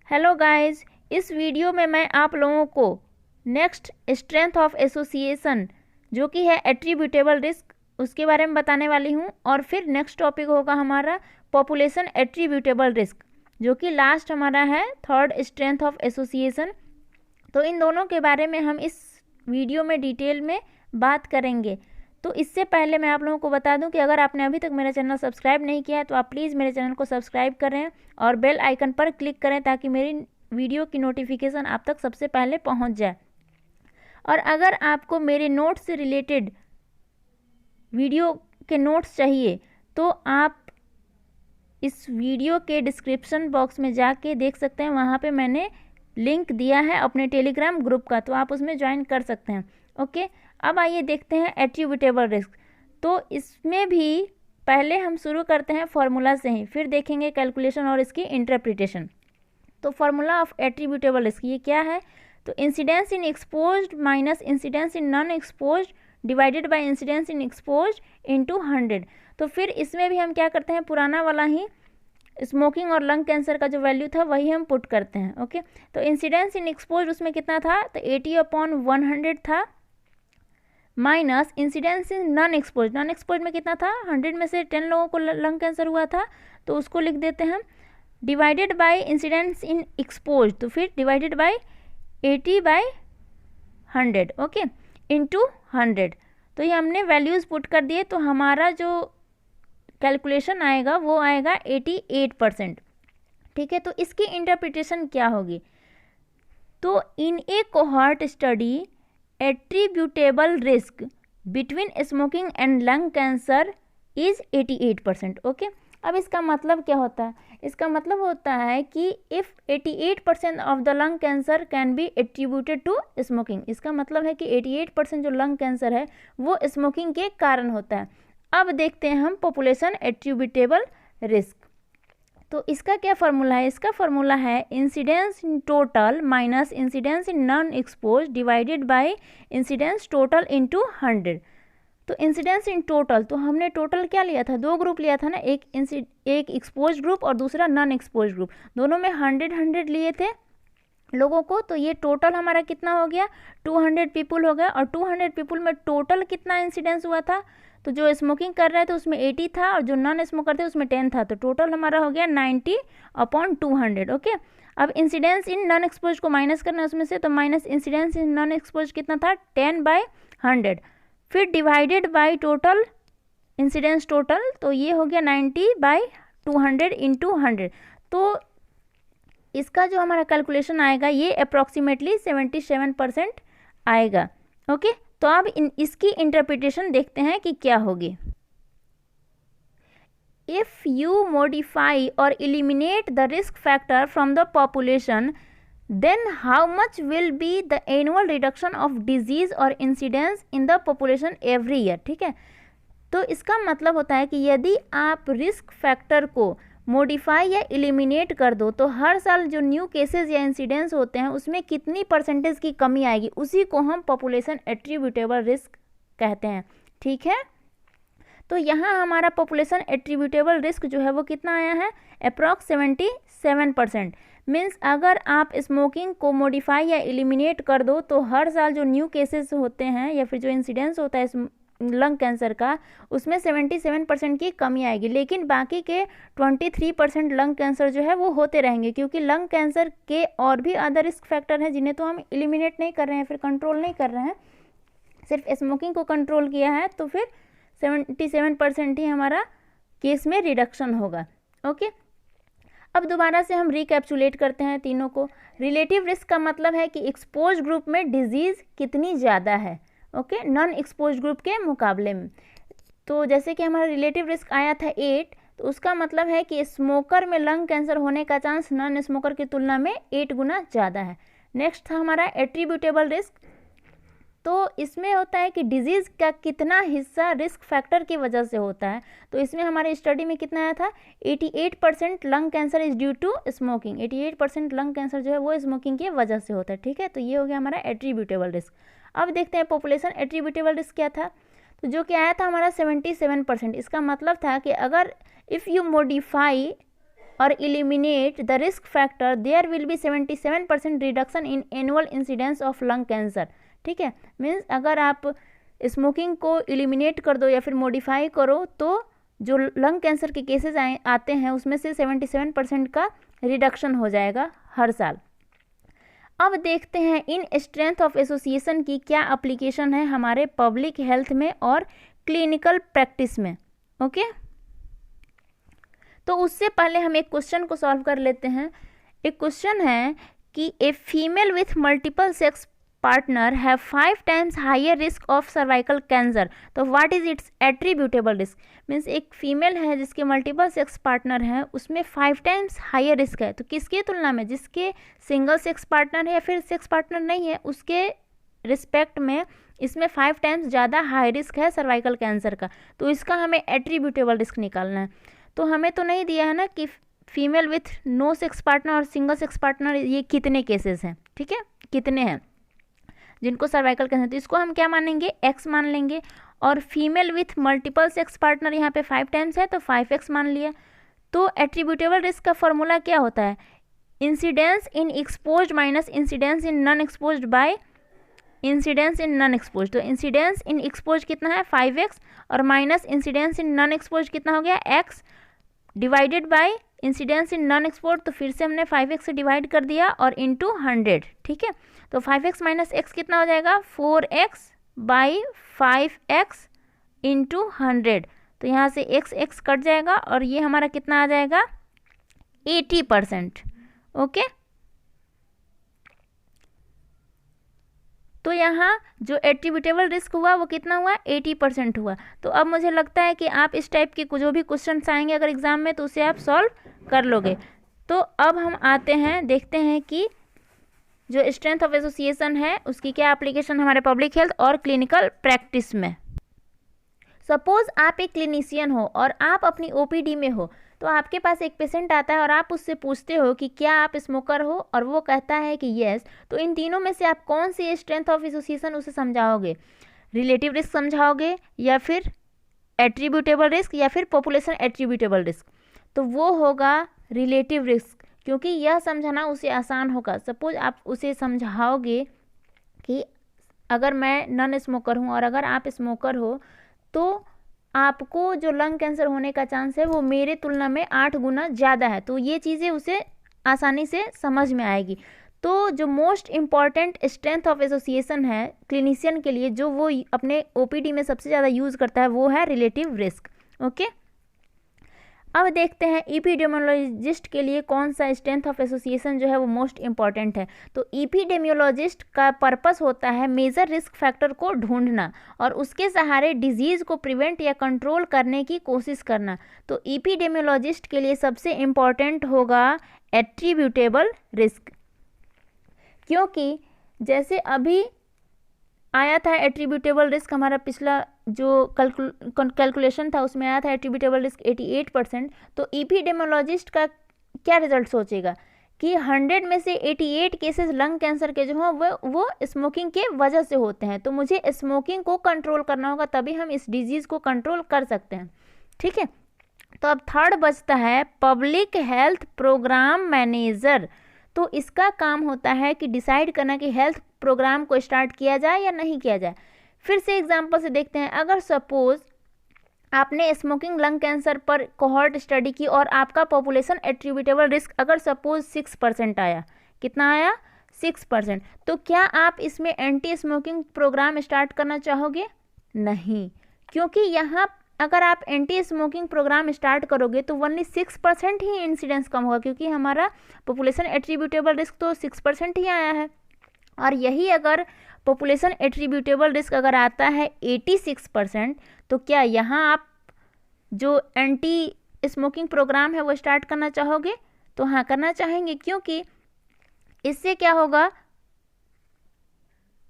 Hello guys, इस video में मैं आप लोगों को नेक्स्ट स्ट्रेंथ ऑफ एसोसिएशन जो कि है एट्रीब्यूटेबल रिस्क उसके बारे में बताने वाली हूँ। और फिर नेक्स्ट टॉपिक होगा हमारा पॉपुलेशन एट्रीब्यूटेबल रिस्क जो कि लास्ट हमारा है थर्ड स्ट्रेंथ ऑफ एसोसिएशन। तो इन दोनों के बारे में हम इस वीडियो में डिटेल में बात करेंगे। तो इससे पहले मैं आप लोगों को बता दूं कि अगर आपने अभी तक मेरा चैनल सब्सक्राइब नहीं किया है तो आप प्लीज़ मेरे चैनल को सब्सक्राइब करें और बेल आइकन पर क्लिक करें ताकि मेरी वीडियो की नोटिफिकेशन आप तक सबसे पहले पहुंच जाए। और अगर आपको मेरे नोट्स से रिलेटेड वीडियो के नोट्स चाहिए तो आप इस वीडियो के डिस्क्रिप्शन बॉक्स में जाके देख सकते हैं, वहाँ पे मैंने लिंक दिया है अपने टेलीग्राम ग्रुप का, तो आप उसमें ज्वाइन कर सकते हैं। ओके, अब आइए देखते हैं एट्रीब्यूटेबल रिस्क। तो इसमें भी पहले हम शुरू करते हैं फार्मूला से ही, फिर देखेंगे कैलकुलेशन और इसकी इंटरप्रिटेशन। तो फार्मूला ऑफ एट्रीब्यूटेबल रिस्क ये क्या है? तो incidence in exposed minus incidence in non exposed divided by incidence in exposed into 100। तो फिर इसमें भी हम क्या करते हैं, पुराना वाला ही स्मोकिंग और लंग कैंसर का जो वैल्यू था वही हम पुट करते हैं। ओके, तो इंसिडेंस इन एक्सपोज उसमें कितना था, तो 80/100 था, minus incidence in non expose में कितना था, 100 में से 10 लोगों को लंग कैंसर हुआ था तो उसको लिख देते हैं, divided by incidence in expose, तो फिर डिवाइडेड बाय 80/100 ओके इनटू 100। तो ये हमने वैल्यूज़ पुट कर दिए, तो हमारा जो कैलकुलेशन आएगा वो आएगा 88%। ठीक है, तो इसकी इंटरप्रिटेशन क्या होगी? तो in a cohort study attributable risk between smoking and lung cancer is 88%। Okay, अब इसका मतलब क्या होता है? इसका मतलब होता है कि if 88% of the lung cancer can be attributed to smoking, इसका मतलब है कि 88% जो लंग कैंसर है वो स्मोकिंग के कारण होता है। अब देखते हैं हम पॉपुलेशन एट्रीब्यूटेबल रिस्क। तो इसका क्या फार्मूला है? इसका फार्मूला है incidence in total minus incidence in non expose divided by incidence total into 100। तो इंसिडेंस इन टोटल, तो हमने टोटल क्या लिया था, दो ग्रुप लिया था ना, एक एक्सपोज ग्रुप और दूसरा नॉन एक्सपोज ग्रुप, दोनों में 100 लिए थे लोगों को। तो ये टोटल हमारा कितना हो गया, 200 पीपल हो गया। और 200 पीपल में टोटल कितना इंसिडेंस हुआ था, तो जो स्मोकिंग कर रहे थे उसमें 80 था और जो नॉन स्मोकर थे उसमें 10 था, तो टोटल हमारा हो गया 90/200। ओके, अब इंसिडेंस इन नॉन एक्सपोज को माइनस करना है उसमें से, तो minus incidence in non expose कितना था, 10/100, फिर divided by total incidence total, तो ये हो गया 90/200 इंटू 100। तो इसका जो हमारा कैलकुलेशन आएगा ये अप्रॉक्सीमेटली 77% आएगा। ओके, तो अब इसकी इंटरप्रिटेशन देखते हैं कि क्या होगी। इफ़ यू मॉडिफाई और eliminate the risk factor from the population then how much will be the annual reduction of disease और incidence in the population every year. ठीक है, तो इसका मतलब होता है कि यदि आप रिस्क फैक्टर को मॉडिफाई या एलिमिनेट कर दो तो हर साल जो न्यू केसेस या इंसिडेंट्स होते हैं उसमें कितनी परसेंटेज की कमी आएगी, उसी को हम पॉपुलेशन एट्रीब्यूटेबल रिस्क कहते हैं। ठीक है, तो यहाँ हमारा पॉपुलेशन एट्रीब्यूटेबल रिस्क जो है वो कितना आया है, अप्रॉक्स 77%। मीन्स अगर आप स्मोकिंग को मॉडिफाई या एलिमिनेट कर दो तो हर साल जो न्यू केसेस होते हैं या फिर जो इंसिडेंट्स होता है लंग कैंसर का उसमें 77% की कमी आएगी, लेकिन बाकी के 23% लंग कैंसर जो है वो होते रहेंगे, क्योंकि लंग कैंसर के और भी अदर रिस्क फैक्टर हैं जिन्हें तो हम एलिमिनेट नहीं कर रहे हैं, फिर कंट्रोल नहीं कर रहे हैं, सिर्फ स्मोकिंग को कंट्रोल किया है, तो फिर 77% ही हमारा केस में रिडक्शन होगा। ओके, अब दोबारा से हम रिकैप्चुलेट करते हैं तीनों को। रिलेटिव रिस्क का मतलब है कि एक्सपोज ग्रुप में डिजीज़ कितनी ज़्यादा है, ओके, नॉन एक्सपोज ग्रुप के मुकाबले में। तो जैसे कि हमारा रिलेटिव रिस्क आया था 8, तो उसका मतलब है कि स्मोकर में लंग कैंसर होने का चांस नॉन स्मोकर की तुलना में 8 गुना ज़्यादा है। नेक्स्ट था हमारा एट्रीब्यूटेबल रिस्क। तो इसमें होता है कि डिजीज़ का कितना हिस्सा रिस्क फैक्टर की वजह से होता है। तो इसमें हमारे स्टडी में कितना आया था, 88% lung cancer is due to smoking, 88% lung cancer जो है वो स्मोकिंग की वजह से होता है। ठीक है, तो ये हो गया हमारा एट्रीब्यूटेबल रिस्क। अब देखते हैं पॉपुलेशन एट्रीब्यूटेबल रिस्क क्या था। तो जो कि आया था हमारा 77%। इसका मतलब था कि अगर if you modify or eliminate the risk factor, there will be 77% reduction in annual incidence of lung cancer. ठीक है, मीन्स अगर आप स्मोकिंग को एलिमिनेट कर दो या फिर मॉडिफाई करो तो जो लंग कैंसर के केसेस आते हैं उसमें से 77% का रिडक्शन हो जाएगा हर साल. अब देखते हैं इन स्ट्रेंथ ऑफ एसोसिएशन की क्या एप्लीकेशन है हमारे पब्लिक हेल्थ में और क्लिनिकल प्रैक्टिस में. ओके, तो उससे पहले हम एक क्वेश्चन को सॉल्व कर लेते हैं. एक क्वेश्चन है कि a female with multiple sex partner have 5 times higher risk of cervical cancer. तो what is its attributable risk. Means एक फीमेल है जिसके मल्टीपल सेक्स पार्टनर हैं, उसमें 5 times हायर रिस्क है. तो किसकी तुलना में, जिसके सिंगल सेक्स पार्टनर है या फिर सेक्स पार्टनर नहीं है, उसके रिस्पेक्ट में इसमें 5 times ज़्यादा हाई रिस्क है सर्वाइकल कैंसर का. तो इसका हमें एट्रीब्यूटेबल रिस्क निकालना है. तो हमें तो नहीं दिया है ना कि female with no sex partner और सिंगल सेक्स पार्टनर ये कितने केसेस हैं. ठीक है, कितने हैं जिनको सर्वाइकल कैंसर. तो इसको हम क्या मानेंगे, x मान लेंगे. और female with multiple sex partner यहाँ पे 5 times है तो 5x मान लिया. तो एट्रीब्यूटेबल रिस्क का फॉर्मूला क्या होता है, incidence in exposed minus incidence in non exposed by incidence in non exposed. तो इंसिडेंस इन एक्सपोज कितना है 5x और minus incidence in non expose कितना हो गया x divided by incidence in non expose. तो फिर से हमने 5x से डिवाइड कर दिया और इंटू 100. ठीक है, तो 5x माइनस x कितना हो जाएगा 4x बाई 5x इंटू 100. तो यहाँ से x कट जाएगा और ये हमारा कितना आ जाएगा 80%. ओके, तो यहाँ जो एट्रीब्यूटेबल रिस्क हुआ वो कितना हुआ 80% हुआ. तो अब मुझे लगता है कि आप इस टाइप के जो भी क्वेश्चन आएंगे अगर एग्जाम में तो उसे आप सॉल्व कर लोगे. तो अब हम आते हैं, देखते हैं कि जो स्ट्रेंथ ऑफ एसोसिएशन है उसकी क्या एप्लीकेशन हमारे पब्लिक हेल्थ और क्लिनिकल प्रैक्टिस में. सपोज आप एक क्लिनिशियन हो और आप अपनी ओपीडी में हो, तो आपके पास एक पेशेंट आता है और आप उससे पूछते हो कि क्या आप स्मोकर हो और वो कहता है कि येस. तो इन तीनों में से आप कौन सी स्ट्रेंथ ऑफ एसोसिएशन उसे समझाओगे, रिलेटिव रिस्क समझाओगे या फिर एट्रीब्यूटेबल रिस्क या फिर पॉपुलेशन एट्रीब्यूटेबल रिस्क. तो वो होगा रिलेटिव रिस्क, क्योंकि यह समझाना उसे आसान होगा. सपोज आप उसे समझाओगे कि अगर मैं नॉन स्मोकर हूँ और अगर आप स्मोकर हो तो आपको जो लंग कैंसर होने का चांस है वो मेरे तुलना में 8 गुना ज़्यादा है. तो ये चीज़ें उसे आसानी से समझ में आएगी. तो जो most important strength of association है क्लिनिशियन के लिए, जो वो अपने ओपीडी में सबसे ज़्यादा यूज़ करता है, वो है रिलेटिव रिस्क. ओके, अब देखते हैं एपिडेमियोलॉजिस्ट के लिए कौन सा स्ट्रेंथ ऑफ एसोसिएशन जो है वो मोस्ट इम्पॉर्टेंट है. तो एपिडेमियोलॉजिस्ट का पर्पस होता है मेजर रिस्क फैक्टर को ढूंढना और उसके सहारे डिजीज़ को प्रिवेंट या कंट्रोल करने की कोशिश करना. तो एपिडेमियोलॉजिस्ट के लिए सबसे इम्पॉर्टेंट होगा एट्रीब्यूटेबल रिस्क, क्योंकि जैसे अभी आया था एट्रीब्यूटेबल रिस्क, हमारा पिछला जो कैलकुलेशन था उसमें आया था एट्रीब्यूटेबल रिस्क 88%. तो एपिडेमियोलॉजिस्ट का क्या रिजल्ट सोचेगा कि 100 में से 88 केसेस लंग कैंसर के जो हैं वो स्मोकिंग के वजह से होते हैं. तो मुझे स्मोकिंग को कंट्रोल करना होगा, तभी हम इस डिजीज़ को कंट्रोल कर सकते हैं. ठीक है, तो अब थर्ड बचता है पब्लिक हेल्थ प्रोग्राम मैनेजर. तो इसका काम होता है कि डिसाइड करना कि हेल्थ प्रोग्राम को स्टार्ट किया जाए या नहीं किया जाए. फिर से एग्जांपल से देखते हैं. अगर सपोज आपने स्मोकिंग लंग कैंसर पर कोहॉर्ट स्टडी की और आपका पॉपुलेशन एट्रीब्यूटेबल रिस्क अगर सपोज 6% आया, कितना आया 6%, तो क्या आप इसमें एंटी स्मोकिंग प्रोग्राम स्टार्ट करना चाहोगे? नहीं, क्योंकि यहाँ अगर आप एंटी स्मोकिंग प्रोग्राम स्टार्ट करोगे तो ओनली 6% ही इंसिडेंस कम होगा, क्योंकि हमारा पॉपुलेशन एट्रीब्यूटेबल रिस्क तो 6% ही आया है. और यही अगर पॉपुलेशन एट्रीब्यूटेबल रिस्क अगर आता है 86%, तो क्या यहाँ आप जो एंटी स्मोकिंग प्रोग्राम है वो स्टार्ट करना चाहोगे? तो हाँ, करना चाहेंगे, क्योंकि इससे क्या होगा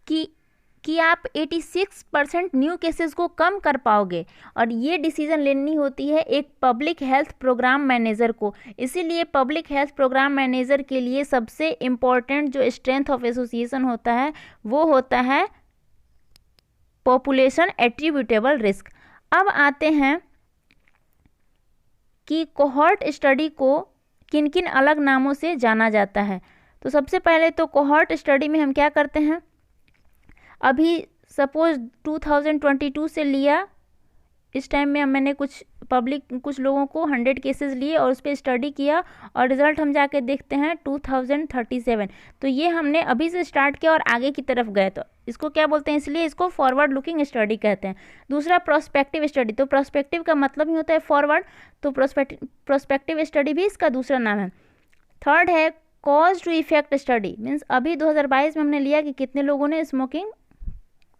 कि आप 86% न्यू केसेस को कम कर पाओगे. और ये डिसीजन लेनी होती है एक पब्लिक हेल्थ प्रोग्राम मैनेजर को. इसीलिए पब्लिक हेल्थ प्रोग्राम मैनेजर के लिए सबसे इम्पॉर्टेंट जो स्ट्रेंथ ऑफ एसोसिएशन होता है वो होता है पॉपुलेशन एट्रीब्यूटेबल रिस्क. अब आते हैं कि कोहॉर्ट स्टडी को किन किन अलग नामों से जाना जाता है। तो सबसे पहले तो कोहॉर्ट स्टडी में हम क्या करते हैं, अभी सपोज 2022 से लिया, इस टाइम में मैंने कुछ लोगों को 100 केसेस लिए और उस पर स्टडी किया और रिजल्ट हम जाके देखते हैं 2037। तो ये हमने अभी से स्टार्ट किया और आगे की तरफ गए, तो इसको क्या बोलते हैं, इसलिए इसको फॉरवर्ड लुकिंग स्टडी कहते हैं। दूसरा प्रोस्पेक्टिव स्टडी, तो प्रोस्पेक्टिव का मतलब ही होता है फॉरवर्ड, तो प्रोस्पेक्टिव स्टडी भी इसका दूसरा नाम है। थर्ड है cause to effect study, means अभी 2022 में हमने लिया कि कितने लोगों ने स्मोकिंग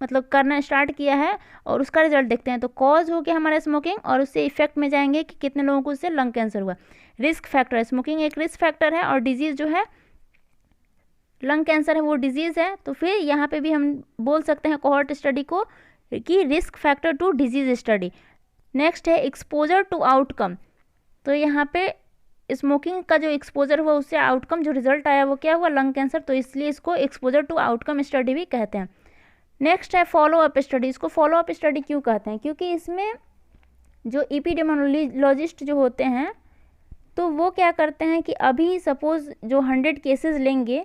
मतलब करना स्टार्ट किया है और उसका रिजल्ट देखते हैं। तो कॉज हो गया हमारा स्मोकिंग और उससे इफेक्ट में जाएंगे कि कितने लोगों को उससे लंग कैंसर हुआ। रिस्क फैक्टर, स्मोकिंग एक रिस्क फैक्टर है और डिजीज़ जो है लंग कैंसर है वो डिजीज़ है। तो फिर यहाँ पे भी हम बोल सकते हैं कोहॉर्ट स्टडी को कि risk factor to disease study. Next है एक्सपोजर टू आउटकम, तो यहाँ पे स्मोकिंग का जो एक्सपोजर हुआ उससे आउटकम जो रिजल्ट आया वो क्या हुआ, लंग कैंसर, तो इसलिए इसको एक्सपोजर टू आउटकम स्टडी भी कहते हैं। नेक्स्ट है फॉलो अप स्टडी, इसको फॉलो अप स्टडी क्यों कहते हैं, क्योंकि इसमें जो एपिडेमियोलॉजिस्ट जो होते हैं तो वो क्या करते हैं कि अभी सपोज जो 100 केसेस लेंगे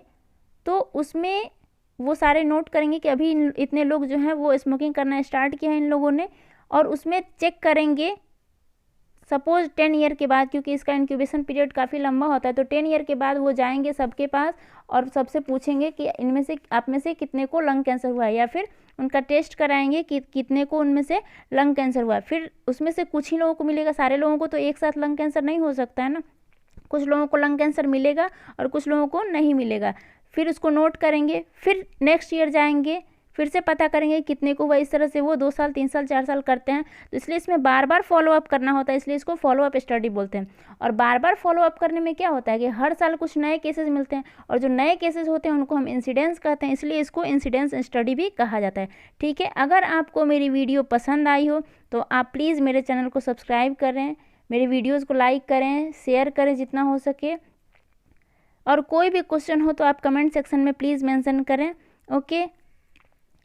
तो उसमें वो सारे नोट करेंगे कि अभी इतने लोग जो हैं वो स्मोकिंग करना स्टार्ट किया है इन लोगों ने, और उसमें चेक करेंगे सपोज 10 ईयर के बाद, क्योंकि इसका इंक्यूबेशन पीरियड काफ़ी लंबा होता है, तो 10 ईयर के बाद वो जाएंगे सबके पास और सबसे पूछेंगे कि इनमें से आप में से कितने को लंग कैंसर हुआ है, या फिर उनका टेस्ट कराएंगे कि कितने को उनमें से लंग कैंसर हुआ है। फिर उसमें से कुछ ही लोगों को मिलेगा, सारे लोगों को तो एक साथ लंग कैंसर नहीं हो सकता है ना, कुछ लोगों को लंग कैंसर मिलेगा और कुछ लोगों को नहीं मिलेगा। फिर उसको नोट करेंगे, फिर नेक्स्ट ईयर जाएंगे, फिर से पता करेंगे कितने को हुआ, इस तरह से वो 2 साल 3 साल 4 साल करते हैं। तो इसलिए इसमें बार बार फॉलो अप करना होता है, इसलिए इसको फॉलो अप स्टडी बोलते हैं। और बार बार फॉलो अप करने में क्या होता है कि हर साल कुछ नए केसेस मिलते हैं, और जो नए केसेस होते हैं उनको हम इंसिडेंस कहते हैं, इसलिए इसको इंसिडेंस स्टडी भी कहा जाता है। ठीक है, अगर आपको मेरी वीडियो पसंद आई हो तो आप प्लीज़ मेरे चैनल को सब्सक्राइब करें, मेरे वीडियोज़ को लाइक करें, शेयर करें जितना हो सके, और कोई भी क्वेश्चन हो तो आप कमेंट सेक्शन में प्लीज़ मेंशन करें। ओके।